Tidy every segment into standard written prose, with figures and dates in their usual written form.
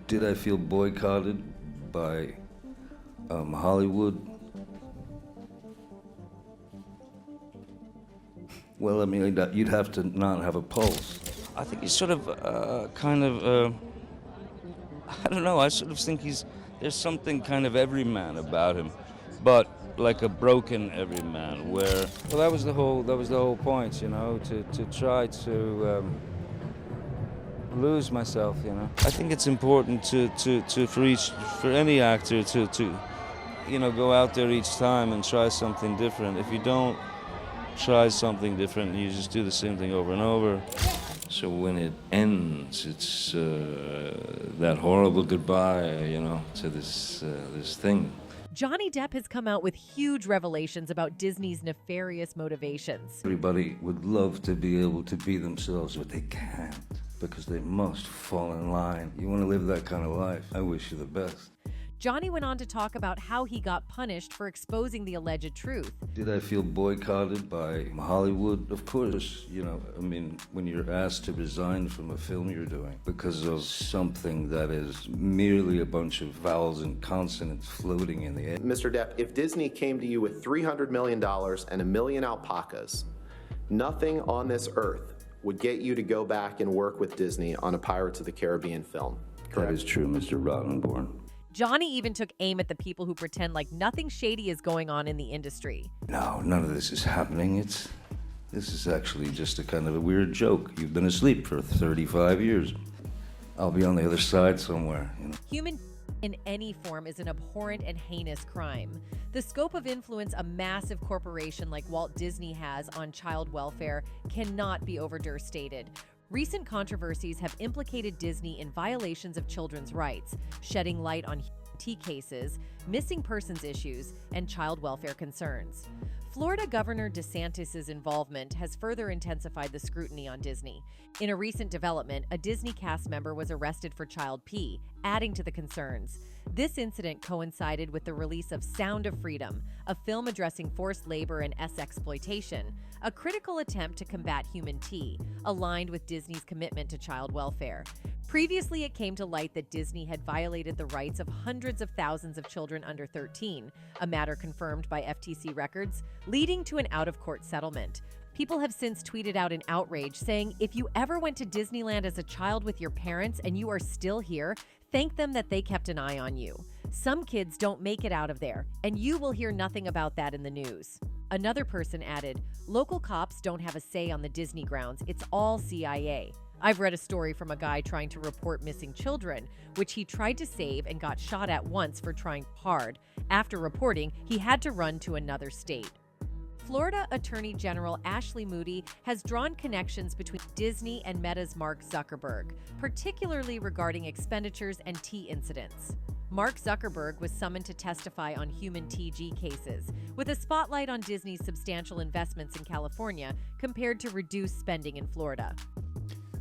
Did I feel boycotted by Hollywood? Well, I mean, you'd have to not have a pulse. I think he's sort of, I don't know, I sort of think there's something kind of everyman about him, but like a broken everyman, where, well, that was the whole point, you know, to try to lose myself, you know. I think it's important for any actor to, you know, go out there each time and try something different. If you don't try something different, you just do the same thing over and over. So when it ends, it's that horrible goodbye, you know, to this thing. Johnny Depp has come out with huge revelations about Disney's nefarious motivations. Everybody would love to be able to be themselves, but they can't because they must fall in line. You want to live that kind of life? I wish you the best. Johnny went on to talk about how he got punished for exposing the alleged truth. Did I feel boycotted by Hollywood? Of course, you know, I mean, when you're asked to resign from a film you're doing because of something that is merely a bunch of vowels and consonants floating in the air. Mr. Depp, if Disney came to you with $300 million and 1 million alpacas, nothing on this earth would get you to go back and work with Disney on a Pirates of the Caribbean film. Correct? That is true, Mr. Rottenborn. Johnny even took aim at the people who pretend like nothing shady is going on in the industry. No, none of this is happening. This is actually just a kind of a weird joke. You've been asleep for 35 years. I'll be on the other side somewhere. You know? Human in any form is an abhorrent and heinous crime. The scope of influence a massive corporation like Walt Disney has on child welfare cannot be overstated. Recent controversies have implicated Disney in violations of children's rights, shedding light on T cases, missing persons issues, and child welfare concerns. Florida Governor DeSantis' involvement has further intensified the scrutiny on Disney. In a recent development, a Disney cast member was arrested for child P, adding to the concerns. This incident coincided with the release of Sound of Freedom, a film addressing forced labor and exploitation, a critical attempt to combat human T, aligned with Disney's commitment to child welfare. Previously, it came to light that Disney had violated the rights of hundreds of thousands of children under 13, a matter confirmed by FTC records, leading to an out-of-court settlement. People have since tweeted out in outrage saying, if you ever went to Disneyland as a child with your parents and you are still here, thank them that they kept an eye on you. Some kids don't make it out of there, and you will hear nothing about that in the news. Another person added, local cops don't have a say on the Disney grounds, it's all CIA. I've read a story from a guy trying to report missing children, which he tried to save and got shot at once for trying hard. After reporting, he had to run to another state. Florida Attorney General Ashley Moody has drawn connections between Disney and Meta's Mark Zuckerberg, particularly regarding expenditures and T incidents. Mark Zuckerberg was summoned to testify on human TG cases, with a spotlight on Disney's substantial investments in California compared to reduced spending in Florida.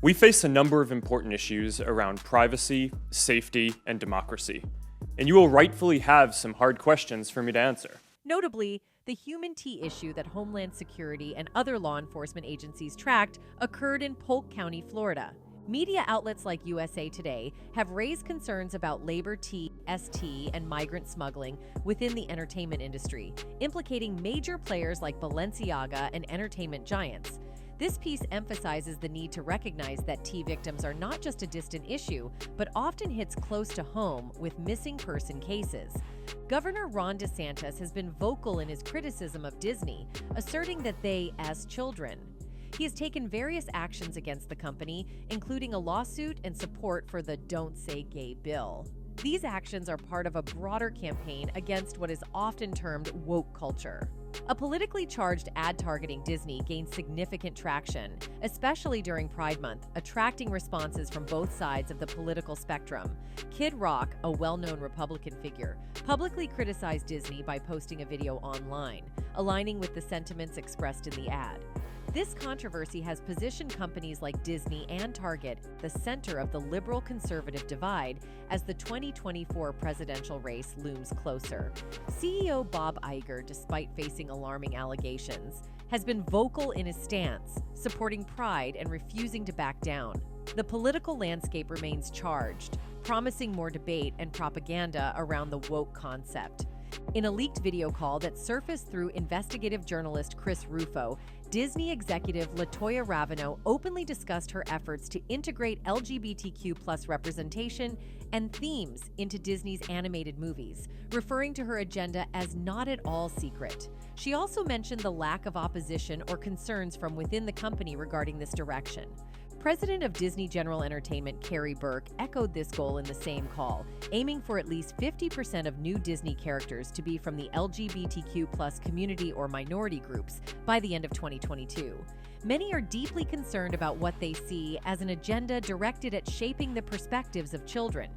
We face a number of important issues around privacy, safety, and democracy, and you will rightfully have some hard questions for me to answer. Notably, the human T issue that Homeland Security and other law enforcement agencies tracked occurred in Polk County, Florida. Media outlets like USA Today have raised concerns about labor T, ST, and migrant smuggling within the entertainment industry, implicating major players like Balenciaga and entertainment giants. This piece emphasizes the need to recognize that T victims are not just a distant issue, but often hits close to home with missing person cases. Governor Ron DeSantis has been vocal in his criticism of Disney, asserting that they, as children. He has taken various actions against the company, including a lawsuit and support for the Don't Say Gay bill. These actions are part of a broader campaign against what is often termed woke culture. A politically charged ad targeting Disney gained significant traction, especially during Pride Month, attracting responses from both sides of the political spectrum. Kid Rock, a well-known Republican figure, publicly criticized Disney by posting a video online, aligning with the sentiments expressed in the ad. This controversy has positioned companies like Disney and Target the center of the liberal-conservative divide as the 2024 presidential race looms closer. CEO Bob Iger, despite facing alarming allegations, has been vocal in his stance, supporting Pride and refusing to back down. The political landscape remains charged, promising more debate and propaganda around the woke concept. In a leaked video call that surfaced through investigative journalist Chris Rufo, Disney executive LaToya Ravano openly discussed her efforts to integrate LGBTQ+ representation and themes into Disney's animated movies, referring to her agenda as not at all secret. She also mentioned the lack of opposition or concerns from within the company regarding this direction. President of Disney General Entertainment Carrie Burke echoed this goal in the same call, aiming for at least 50% of new Disney characters to be from the LGBTQ+ community or minority groups by the end of 2022. Many are deeply concerned about what they see as an agenda directed at shaping the perspectives of children.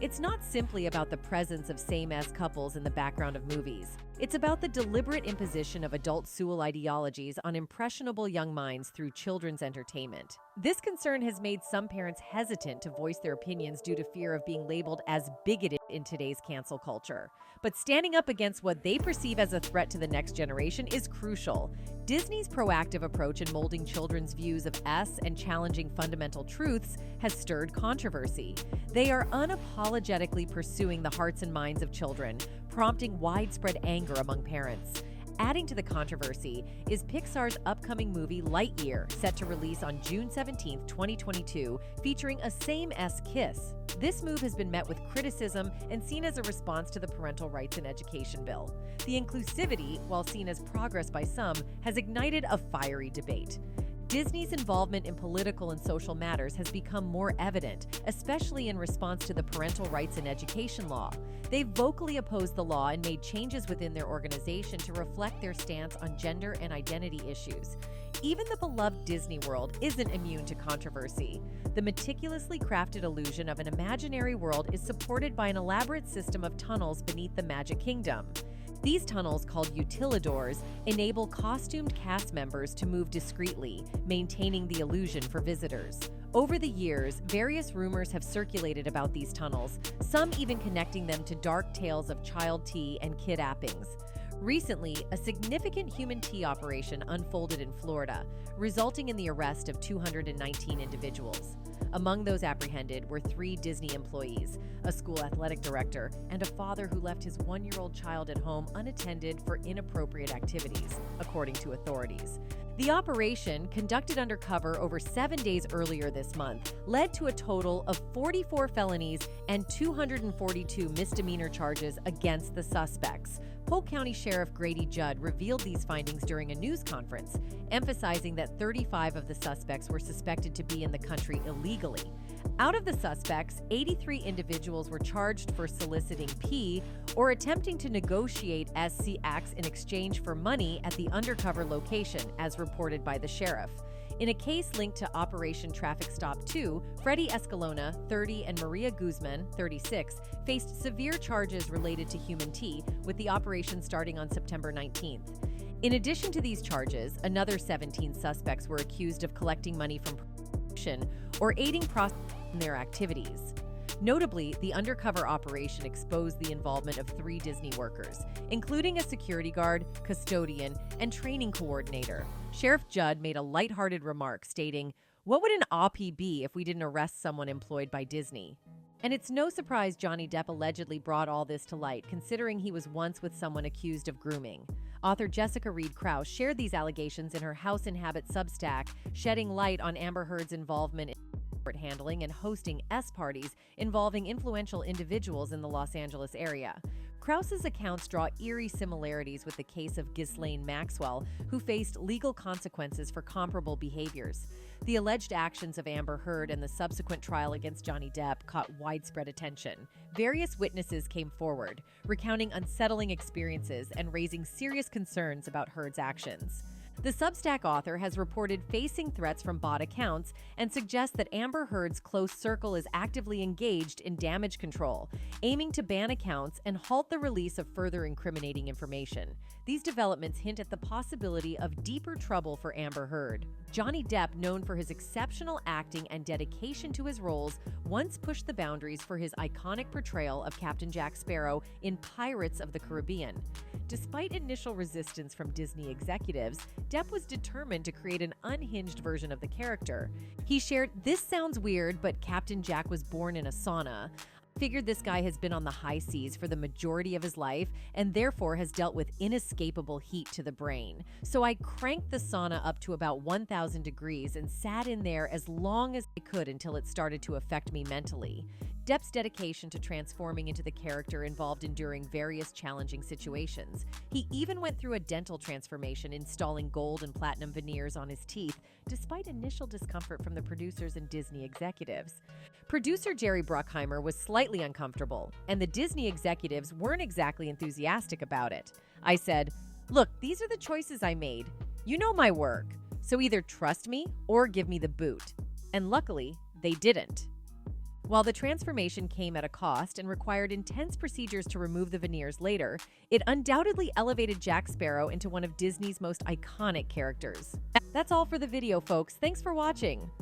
It's not simply about the presence of same-as couples in the background of movies. It's about the deliberate imposition of adult Sewell ideologies on impressionable young minds through children's entertainment. This concern has made some parents hesitant to voice their opinions due to fear of being labeled as bigoted in today's cancel culture. But standing up against what they perceive as a threat to the next generation is crucial. Disney's proactive approach in molding children's views of us and challenging fundamental truths has stirred controversy. They are unapologetically pursuing the hearts and minds of children, prompting widespread anger among parents. Adding to the controversy is Pixar's upcoming movie Lightyear, set to release on June 17, 2022, featuring a same-as kiss. This move has been met with criticism and seen as a response to the Parental Rights and Education Bill. The inclusivity, while seen as progress by some, has ignited a fiery debate. Disney's involvement in political and social matters has become more evident, especially in response to the Parental Rights and Education law. They've vocally opposed the law and made changes within their organization to reflect their stance on gender and identity issues. Even the beloved Disney World isn't immune to controversy. The meticulously crafted illusion of an imaginary world is supported by an elaborate system of tunnels beneath the Magic Kingdom. These tunnels, called utilidors, enable costumed cast members to move discreetly, maintaining the illusion for visitors. Over the years, various rumors have circulated about these tunnels, some even connecting them to dark tales of child tea and kidnappings. Recently, a significant human tea operation unfolded in Florida, resulting in the arrest of 219 individuals. Among those apprehended were 3 Disney employees, a school athletic director, and a father who left his 1-year-old child at home unattended for inappropriate activities, according to authorities. The operation, conducted undercover over 7 days earlier this month, led to a total of 44 felonies and 242 misdemeanor charges against the suspects. Polk County Sheriff Grady Judd revealed these findings during a news conference, emphasizing that 35 of the suspects were suspected to be in the country illegally. Out of the suspects, 83 individuals were charged for soliciting P or attempting to negotiate SC acts in exchange for money at the undercover location, as reported by the sheriff. In a case linked to Operation Traffic Stop 2, Freddie Escalona, 30, and Maria Guzman, 36, faced severe charges related to human tea, with the operation starting on September 19th. In addition to these charges, another 17 suspects were accused of collecting money from prostitution or aiding prostitution in their activities. Notably, the undercover operation exposed the involvement of 3 Disney workers, including a security guard, custodian, and training coordinator. Sheriff Judd made a lighthearted remark stating, "What would an OP be if we didn't arrest someone employed by Disney?" And it's no surprise Johnny Depp allegedly brought all this to light, considering he was once with someone accused of grooming. Author Jessica Reed Krause shared these allegations in her House and Habit Substack, shedding light on Amber Heard's involvement in handling and hosting parties involving influential individuals in the Los Angeles area. Krause's accounts draw eerie similarities with the case of Ghislaine Maxwell, who faced legal consequences for comparable behaviors. The alleged actions of Amber Heard and the subsequent trial against Johnny Depp caught widespread attention. Various witnesses came forward, recounting unsettling experiences and raising serious concerns about Heard's actions. The Substack author has reported facing threats from bot accounts and suggests that Amber Heard's close circle is actively engaged in damage control, aiming to ban accounts and halt the release of further incriminating information. These developments hint at the possibility of deeper trouble for Amber Heard. Johnny Depp, known for his exceptional acting and dedication to his roles, once pushed the boundaries for his iconic portrayal of Captain Jack Sparrow in Pirates of the Caribbean. Despite initial resistance from Disney executives, Depp was determined to create an unhinged version of the character. He shared, "This sounds weird, but Captain Jack was born in a sauna. Figured this guy has been on the high seas for the majority of his life and therefore has dealt with inescapable heat to the brain. So I cranked the sauna up to about 1,000 degrees and sat in there as long as I could until it started to affect me mentally." Depp's dedication to transforming into the character involved enduring various challenging situations. He even went through a dental transformation, installing gold and platinum veneers on his teeth, despite initial discomfort from the producers and Disney executives. Producer Jerry Bruckheimer was slightly uncomfortable, and the Disney executives weren't exactly enthusiastic about it. "I said, look, these are the choices I made. You know my work, so either trust me or give me the boot." And luckily, they didn't. While the transformation came at a cost and required intense procedures to remove the veneers later, it undoubtedly elevated Jack Sparrow into one of Disney's most iconic characters. That's all for the video, folks. Thanks for watching.